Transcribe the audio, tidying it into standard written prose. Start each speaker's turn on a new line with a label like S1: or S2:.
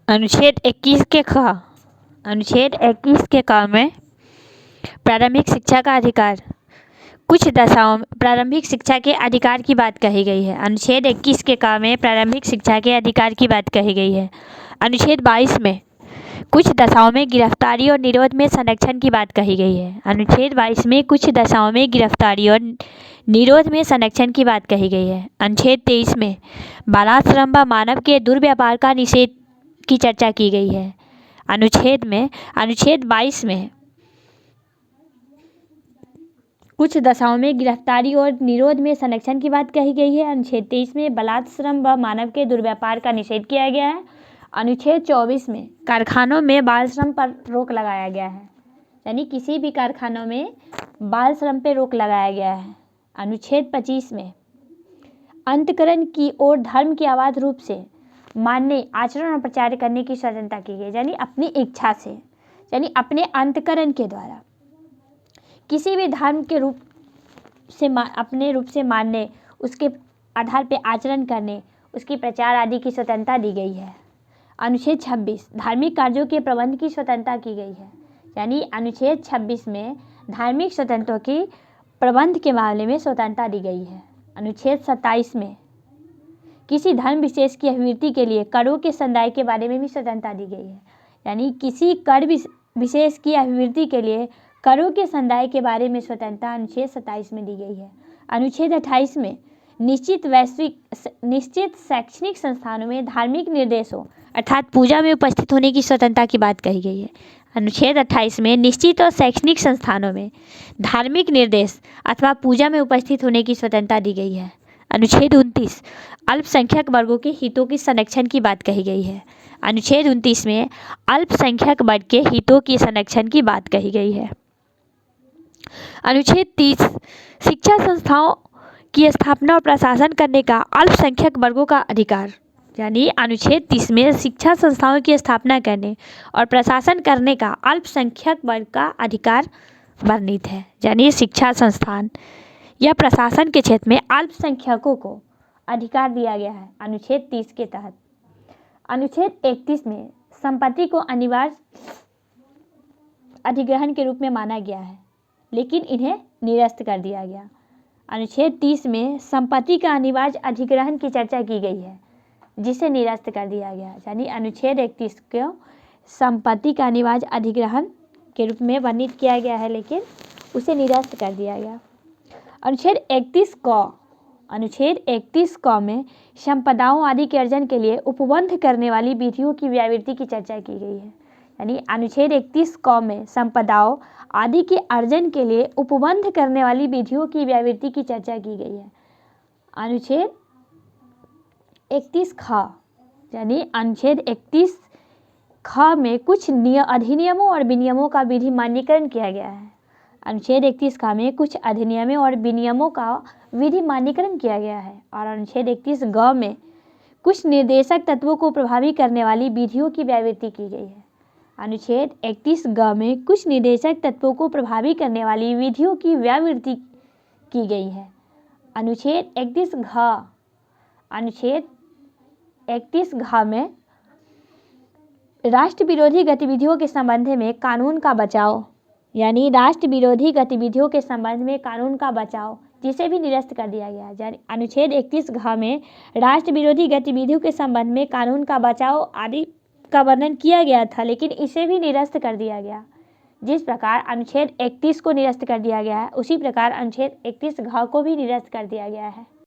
S1: अनुच्छेद 21 के ख अनुच्छेद 21 के क में प्रारंभिक शिक्षा का अधिकार। कुछ दशाओं में प्रारंभिक शिक्षा के अधिकार की बात कही गई है। अनुच्छेद 21 के क में प्रारंभिक शिक्षा के अधिकार की बात कही गई है। अनुच्छेद 22 में कुछ दशाओं में गिरफ्तारी और निरोध में संरक्षण की बात कही गई है। अनुच्छेद 22 में कुछ दशाओं में गिरफ्तारी और निरोध में संरक्षण की बात कही गई है। अनुच्छेद 23 में बालाश्रम व मानव के दुर्व्यवहार का निषेध की चर्चा की गई है। अनुच्छेद 22 में कुछ दशाओं में गिरफ्तारी और निरोध में संरक्षण की बात कही गई है। अनुच्छेद 23 में बालाश्रम व मानव के दुर्व्यवहार का निषेध किया गया है। अनुच्छेद 24 में कारखानों में बाल श्रम पर रोक लगाया गया है, यानी किसी भी कारखानों में बाल श्रम पर रोक लगाया गया है। अनुच्छेद 25 में अंतःकरण की ओर धर्म की आवाज रूप से मानने, आचरण और प्रचार करने की स्वतंत्रता की गई, यानी अपनी इच्छा से, यानी अपने अंतःकरण के द्वारा किसी भी धर्म के रूप से अपने रूप से मानने, उसके आधार पर आचरण करने, उसकी प्रचार आदि की स्वतंत्रता दी गई है। अनुच्छेद 26 धार्मिक कार्यों के प्रबंध की स्वतंत्रता की गई है, यानी अनुच्छेद 26 में धार्मिक स्वतंत्रता की प्रबंध के मामले में स्वतंत्रता दी गई है। अनुच्छेद 27 में किसी धर्म विशेष की अभिवृद्धि के लिए करों के संदाय के बारे में भी स्वतंत्रता दी गई है, यानी किसी कर विशेष की अभिवृद्धि के लिए करों के संदाय के बारे में स्वतंत्रता अनुच्छेद 27 में दी गई है। अनुच्छेद 28 में निश्चित शैक्षणिक संस्थानों में धार्मिक निर्देशों अर्थात पूजा में उपस्थित होने की स्वतंत्रता की बात कही गई है। अनुच्छेद 28 में निश्चित और शैक्षणिक संस्थानों में धार्मिक निर्देश अथवा पूजा में उपस्थित होने की स्वतंत्रता दी गई है। अनुच्छेद 29 अल्पसंख्यक वर्गों के हितों की संरक्षण की बात कही गई है। अनुच्छेद 29 में अल्पसंख्यक वर्ग के हितों की संरक्षण की बात कही गई है। अनुच्छेद 30 शिक्षा संस्थाओं की स्थापना और प्रशासन करने का अल्पसंख्यक वर्गों का अधिकार, यानी अनुच्छेद 30 में शिक्षा संस्थाओं की स्थापना करने और प्रशासन करने का अल्पसंख्यक वर्ग का अधिकार वर्णित है, यानी शिक्षा संस्थान या प्रशासन के क्षेत्र में अल्पसंख्यकों को अधिकार दिया गया है अनुच्छेद 30 के तहत। अनुच्छेद 31 में संपत्ति को अनिवार्य अधिग्रहण के रूप में माना गया है, लेकिन इन्हें निरस्त कर दिया गया। अनुच्छेद 30 में संपत्ति का अनिवार्य अधिग्रहण की चर्चा की गई है, जिसे निरस्त कर दिया गया, यानी अनुच्छेद 31 को संपत्ति का अनिवार्य अधिग्रहण के रूप में वर्णित किया गया है, लेकिन उसे निरस्त कर दिया गया। अनुच्छेद 31 क में संपदाओं आदि के अर्जन के लिए उपबंध करने वाली विधियों की व्यावृत्ति की चर्चा की गई है, यानी अनुच्छेद 31 क में संपदाओं आदि के अर्जन के लिए उपबंध करने वाली विधियों की व्यावृत्ति की चर्चा की गई है। अनुच्छेद 31 ख, यानी अनुच्छेद 31 ख में कुछ अधिनियमों और विनियमों का विधि मान्यकरण किया गया है। अनुच्छेद 31 ख में कुछ अधिनियमों और विनियमों का विधि मान्यकरण किया गया है। और अनुच्छेद 31 ग में कुछ निर्देशक तत्वों को प्रभावी करने वाली विधियों की व्यावृत्ति की गई है। अनुच्छेद 31 ग में कुछ निर्देशक तत्वों को प्रभावी करने वाली विधियों की व्यावृत्ति की गई है। अनुच्छेद 31 घ में राष्ट्र विरोधी गतिविधियों के संबंध में कानून का बचाव, यानी राष्ट्र विरोधी गतिविधियों के संबंध में कानून का बचाव, जिसे भी निरस्त कर दिया गया है। अनुच्छेद 31 घ में राष्ट्र विरोधी गतिविधियों के संबंध में कानून का बचाव आदि का वर्णन किया गया था, लेकिन इसे भी निरस्त कर दिया गया। जिस प्रकार अनुच्छेद 31 को निरस्त कर दिया गया है, उसी प्रकार अनुच्छेद 31 घ को भी निरस्त कर दिया गया है।